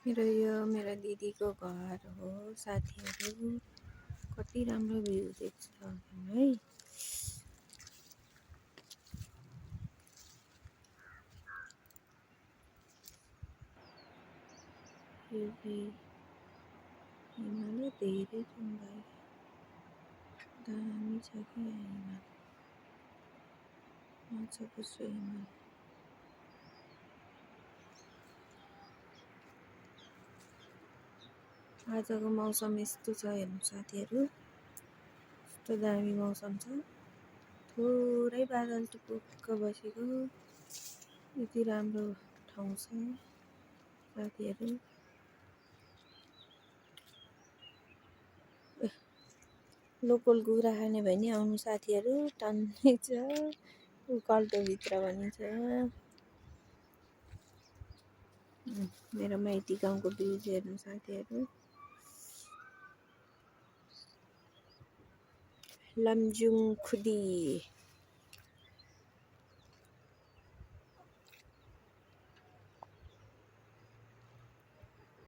मेरो दिदीको घर हो साथीहरू। कति राम्रो भ्यू देख्छ है। हिमालय धेरै सुन्दर दामी छ कि हिमाल मजाको छ हिमाल। आजको मौसम यस्तो छ हेर्नु साथीहरू, यस्तो दामी मौसम छ। थोरै बादल टुपुक्क बसेको, यति राम्रो ठाउँ छ साथीहरू। लोकल कुखुरा खाने भयो भने आउनु साथीहरू, टन्नै छ कल्टोभित्र पनि छ। मेरो माइती गाउँको भ्यू हेर्नु साथीहरू। लमजुङ खुदी